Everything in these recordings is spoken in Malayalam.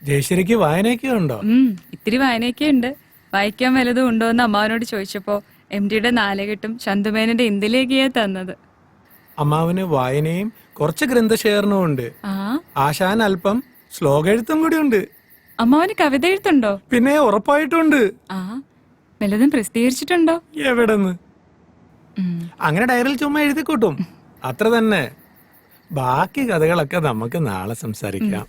ജയശ്രീക്ക് വായനയൊക്കെ ഉണ്ടോ? ഇത്തിരി വായനയൊക്കെ ഉണ്ട്. വായിക്കാൻ വല്ലതും ഉണ്ടോ എന്ന് അമ്മാവനോട് ചോദിച്ചപ്പോ MD-യുടെ നാലുകെട്ടും ചന്തുമേനന്റെ ഇന്ത്യയിലേക്കാ തന്നത്. അമ്മാവന് വായനയും കുറച്ച് ഗ്രന്ഥശേഖരണവും ഉണ്ട്. ആശാൻ അല്പം ശ്ലോക എഴുത്തും കൂടി ഉണ്ട്. അമ്മാവന് കവിത എഴുത്തുണ്ടോ? പിന്നെ ഉറപ്പായിട്ടുണ്ട്. വല്ലതും പ്രസിദ്ധീകരിച്ചിട്ടുണ്ടോ? എവിടെന്ന്? അങ്ങനെ ഡയറിയിൽ ചുമ്മാ എഴുതിക്കൂട്ടും, അത്ര തന്നെ. ബാക്കി കഥകളൊക്കെ നമുക്ക് നാളെ സംസാരിക്കാം.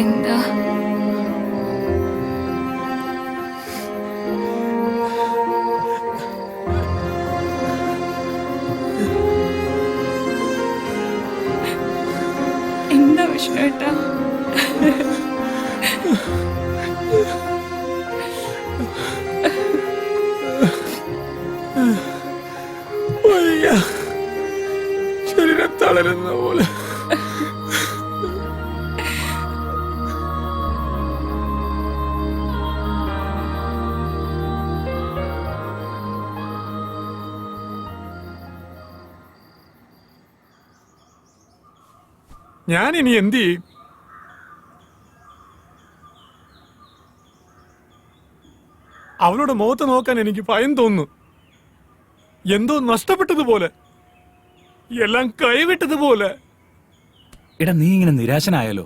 എന്താ? എന്താ വിഷ്ണുവേട്ടാ? ശരീരം തളരുന്ന പോലെ. ഞാൻ ഇനി എന്ത് ചെയ്യും? അവളുടെ മുഖത്ത് നോക്കാൻ എനിക്ക് ഭയം തോന്നുന്നു. എന്തോ നഷ്ടപ്പെട്ടതുപോലെ, എല്ലാം കൈവിട്ടതുപോലെ. എടാ, നീ ഇങ്ങനെ നിരാശനായാലോ?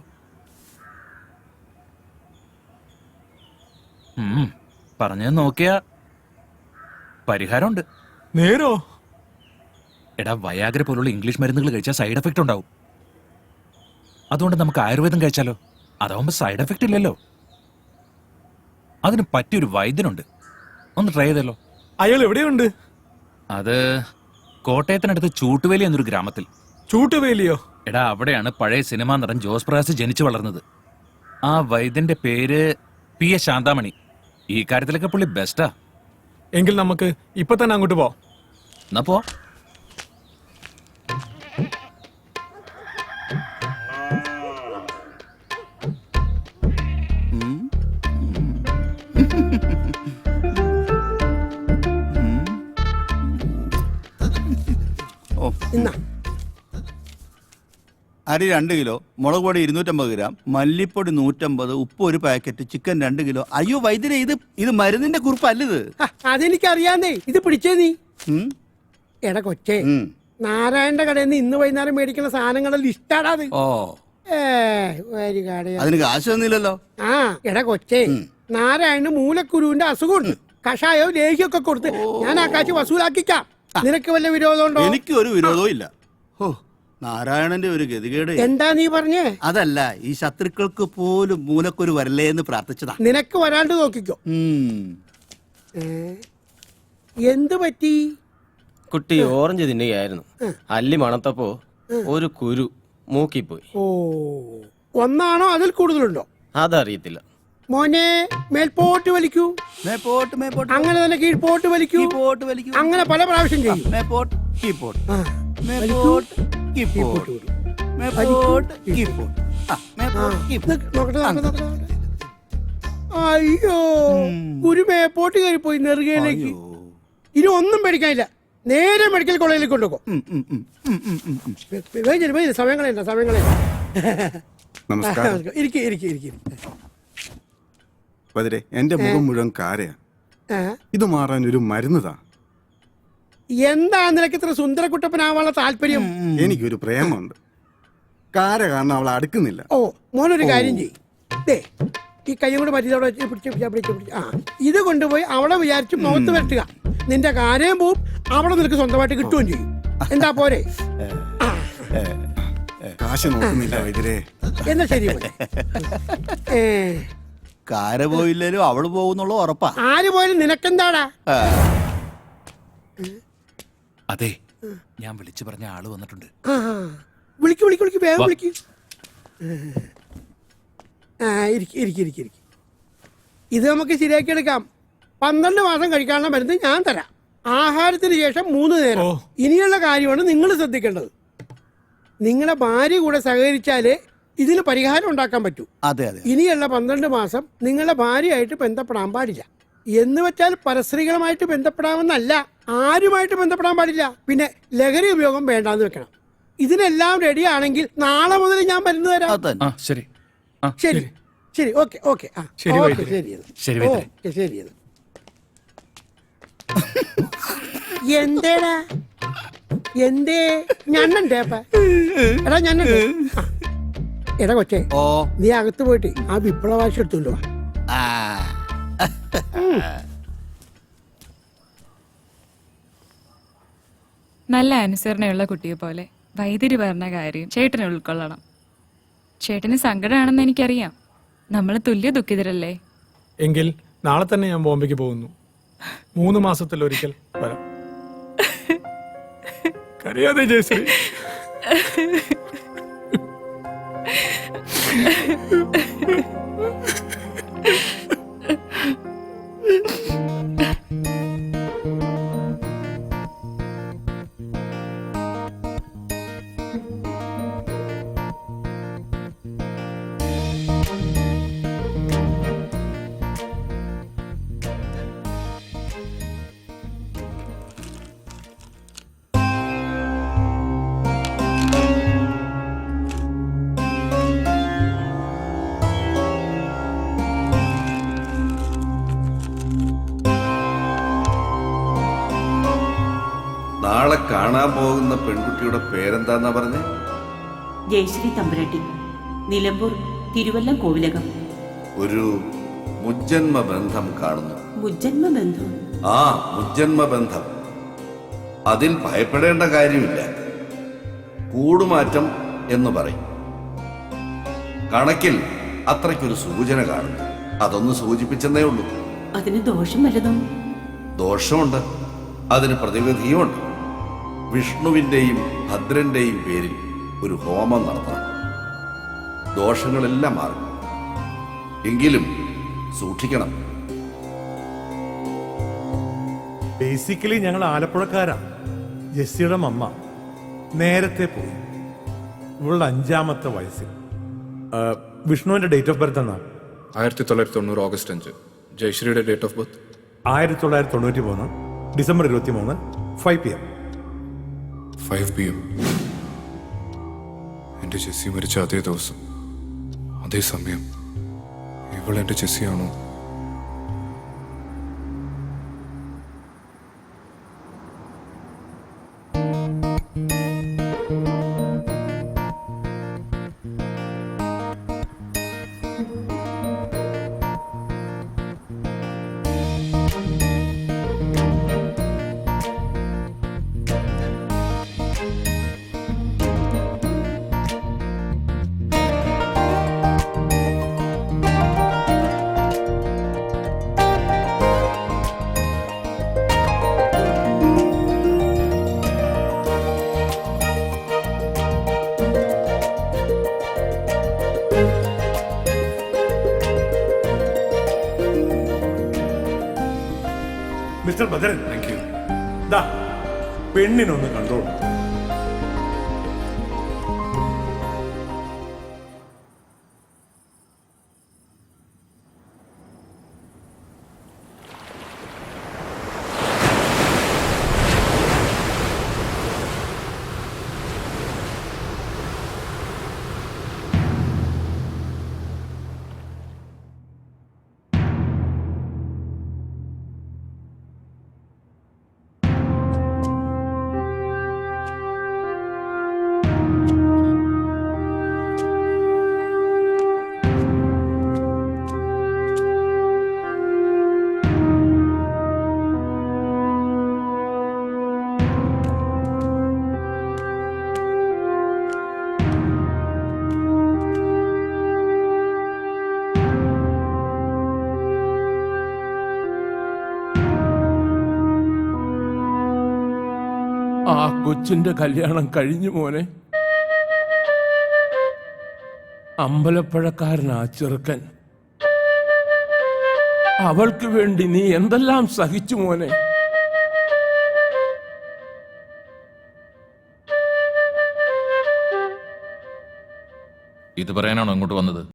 പറഞ്ഞത് നോക്കിയാ പരിഹാരമുണ്ട്. നേരോ? എടാ, വയാഗ്ര പോലുള്ള ഇംഗ്ലീഷ് മരുന്നുകൾ കഴിച്ചാൽ സൈഡ് എഫക്റ്റ് ഉണ്ടാവും. അതുകൊണ്ട് നമുക്ക് ആയുർവേദം കഴിച്ചാലോ? അതാവുമ്പോ സൈഡ് എഫക്റ്റ് ഇല്ലല്ലോ. അതിന് പറ്റിയൊരു വൈദ്യനുണ്ട്, ഒന്ന് ട്രൈ ചെയ്തല്ലോ. അയാൾ എവിടെയുണ്ട്? അത് കോട്ടയത്തിനടുത്ത് ചൂട്ടുവേലി എന്നൊരു ഗ്രാമത്തിൽ. ചൂട്ടുവേലിയോ? എടാ, അവിടെയാണ് പഴയ സിനിമാ നടൻ ജോസ് പ്രകാശ് ജനിച്ചു വളർന്നത്. ആ വൈദ്യന്റെ പേര് PS ശാന്താമണി. ഈ കാര്യത്തിലൊക്കെ പുള്ളി ബെസ്റ്റാ. എങ്കിൽ നമുക്ക് ഇപ്പൊ തന്നെ അങ്ങോട്ട് പോവാം. എന്നാ പോ. അരി 2 കിലോ, മുളക് പൊടി 250 ഗ്രാം, മല്ലിപ്പൊടി 150, ഉപ്പ് 1 പാക്കറ്റ്, ചിക്കൻ 2 കിലോ. അയ്യോ വൈദ്യരെ, ഇത് മരുന്നിന്റെ കുറിപ്പല്ലത്. അതെനിക്കറിയാന്നേ. ഇത് പിടിച്ചേ നീ. എടാ കൊച്ചേ, നാരായണന്റെ കടയിൽ നിന്ന് ഇന്ന് വൈകുന്നേരം മേടിക്കുന്ന സാധനങ്ങളുടെ ലിസ്റ്റാടാ അത്. അതിന് കാശ് തന്നില്ലല്ലോ. എടാ കൊച്ചേ, നാരായണന് മൂലക്കുരുവിന്റെ അസുഖമുണ്ട്. കഷായോ ലേഹ്യൊക്കെ കൊടുത്ത് ഞാൻ ആ കാശ് വസൂലാക്കിക്കാം. നിനക്ക് വല്ല വിരോധമുണ്ടോ? എനിക്ക് ഒരു വിരോധവും ഇല്ല. നാരായണന്റെ ഒരു ഗതികേട്. എന്താ നീ പറഞ്ഞേ? അതല്ല, ഈ ശത്രുക്കൾക്ക് പോലും മൂലക്കൊരു വരല്ലേ എന്ന് പ്രാർത്ഥിച്ചതാ. നിനക്ക് വരാണ്ട് നോക്കിക്കോ. എന്ത് പറ്റി? കുട്ടി ഓറഞ്ച് തിന്നുകയായിരുന്നു. അല്ലി മണത്തപ്പോ ഒരു കുരു മൂക്കിപ്പോയി. ഓ, ഒന്നാണോ അതിൽ കൂടുതലുണ്ടോ? അതറിയത്തില്ല മോനെ. മേൽപോട്ട് വലിക്കൂ. മേപ്പോട്ട് മേപ്പോട്ട്. അങ്ങനെ തന്നെ കീഴ്പോട്ട് വലിക്കൂ. കീഴ്പോട്ട് വലിക്കൂ. അങ്ങനെ പല പ്രാവശ്യം ചെയ്യും. മേപ്പോട്ട് കീഴ്പോട്ട്. മേപ്പോട്ട് കീഴ്പോട്ട്. മേപ്പോട്ട് കീഴ്പോട്ട്. അയ്യോ, ഒരു മേപ്പോട്ട് കയറിപ്പോയി നെറുകയിലേക്ക്. ഇനി ഒന്നും പേടിക്കാനില്ല. നേരെ മെഡിക്കൽ കോളേജിലേക്ക് കൊണ്ടുപോകും. സമയങ്ങളെ സമയങ്ങളെ. എന്റെ മുഖം മുഴുവൻ കാരയാ. ഇത് മാറാൻ ഒരു മരുന്നതാ. എന്താ നിനക്ക് ഇത്ര സുന്ദരക്കുട്ടപ്പനാവാനുള്ള താല്പര്യം? എനിക്കൊരു പ്രേമുണ്ട്. കാര കാരണം അവളെ അടുക്കുന്നില്ല. ഓ, മോനൊരു കാര്യം ചെയ്യേ. ഈ കൈയും കൂടെ മറ്റേ പിടിച്ച് ഇത് കൊണ്ടുപോയി അവളെ വിചാരിച്ച് മുഖത്ത് വരട്ടുക. നിന്റെ കാര്യം പോവും, അവളെ നിനക്ക് സ്വന്തമായിട്ട് കിട്ടുകയും ചെയ്യും. എന്താ പോരെ? കാശ് നോക്കുന്നില്ല വൈദ്യരെ. എന്നാ ശരി. കാര പോയില്ലേലും അവള് പോകുന്നുള്ള ഉറപ്പാ. ആര് പോയാലും നിനക്കെന്താടാ? അതെ, ഞാൻ വിളിച്ചു പറഞ്ഞ ആള് വന്നിട്ടുണ്ട്. ആ വിളിക്ക് വേഗം വാ. വിളിക്ക്. ഇരിക്കും. ഇത് നമുക്ക് ശരിയാക്കി എടുക്കാം. 12 മാസം കഴിക്കാനുള്ള മരുന്ന് ഞാൻ തരാം. ആഹാരത്തിന് ശേഷം 3 നേരം. ഓ. ഇനിയുള്ള കാര്യമാണ് നിങ്ങൾ ശ്രദ്ധിക്കേണ്ടത്. നിങ്ങളെ ഭാര്യ കൂടെ സഹകരിച്ചാലേ ഇതിന് പരിഹാരം ഉണ്ടാക്കാൻ പറ്റൂ. അതെ അതെ ഇനിയുള്ള 12 മാസം നിങ്ങളുടെ ഭാര്യയായിട്ട് ബന്ധപ്പെടാൻ പാടില്ല. എന്ന് വെച്ചാൽ പരസ്ത്രീകളുമായിട്ട് ബന്ധപ്പെടാമെന്നല്ല, ആരുമായിട്ട് ബന്ധപ്പെടാൻ പാടില്ല. പിന്നെ ലഹരി ഉപയോഗം വേണ്ടാന്ന് വെക്കണം. ഇതിനെല്ലാം റെഡി ആണെങ്കിൽ നാളെ മുതൽ ഞാൻ മരുന്ന് തരാം. അത് തന്നെ. ആ ശരി. ആ ശരി ഓക്കെ ശരി, വൈദ്യരെ. ശരി, വൈദ്യരെ. ശരി എന്തേടാ എന്തേ ഞണ്ണണ്ടേ അപ്പ എടാ ഞണ്ണണ്ട്. എടാ കൊച്ചേ, ഓ നീ അകത്ത് പോയിട്ട് ആ വിപ്ലവാശി എടുത്തുകൊണ്ട് വാ. ആ നല്ല അനുസരണയുള്ള കുട്ടിയെ പോലെ വൈദ്യുതി പറഞ്ഞ കാര്യം ചേട്ടനെ ഉൾക്കൊള്ളണം. ചേട്ടന് സങ്കടമാണെന്ന് എനിക്കറിയാം. നമ്മൾ തുല്യ ദുഃഖിതരല്ലേ? എങ്കിൽ നാളെ തന്നെ ഞാൻ ബോംബെക്ക് പോകുന്നു. 3 മാസത്തിലൊരിക്കൽ വരാം. കരയാതെ ജയശ്രീ. നാളെ കാണാൻ പോകുന്ന പെൺകുട്ടിയുടെ പേരെന്താന്നാ പറഞ്ഞേ? ജയശ്രീ തമ്പുരാട്ടി, നിലമ്പൂർ തിരുവല്ലം കോവിലകം. ഒരു മുജ്ജന്മ ബന്ധം കാണുന്നു. മുജ്ജന്മ ബന്ധം? ആ, മുജ്ജന്മ ബന്ധം. അതിൽ ഭയപ്പെടേണ്ട കാര്യമില്ല. കൂടുമാറ്റം എന്ന് പറയും. കണക്കിൽ അത്രയ്ക്കൊരു സൂചന കാണുന്നു. അതൊന്ന് സൂചിപ്പിച്ചെന്നേ ഉള്ളൂ. അതിന് ദോഷം വല്ലതും? ദോഷമുണ്ട്, അതിന് പ്രതിവിധിയുമുണ്ട്. വിഷ്ണുവിൻ്റെയും ഭദ്രന്റെയും പേരിൽ ഒരു ഹോമം നടത്തണം. ദോഷങ്ങളെല്ലാം മാറും. എങ്കിലും സൂക്ഷിക്കണം. ബേസിക്കലി ഞങ്ങൾ ആലപ്പുഴക്കാരാ. ജെസ്സിയുടെ മമ്മ നേരത്തെ പോയി, ഇവളുടെ 5ാമത്തെ വയസ്സിൽ. വിഷ്ണുവിന്റെ ഡേറ്റ് ഓഫ് ബർത്ത് എന്നാ? 1990 ഓഗസ്റ്റ് 5. ജയശ്രീയുടെ date of birth 1993 December 23 5 PM. 5 PM. എൻ്റെ ജെസ്സി മരിച്ച അതേ ദിവസം, അതേ സമയം. ഇവൾ എൻ്റെ ജെസ്സിയാണോ? Mister Bhadran, thank you. ദാ പെണ്ണിനൊന്ന് കണ്ടോളൂ. ആ കൊച്ചിന്റെ കല്യാണം കഴിഞ്ഞു മോനെ. അമ്പലപ്പഴക്കാരനാ ചെറുക്കൻ. അവൾക്ക് വേണ്ടി നീ എന്തെല്ലാം സഹിച്ചു മോനെ. ഇത് പറയാനാണോ അങ്ങോട്ട് വന്നത്?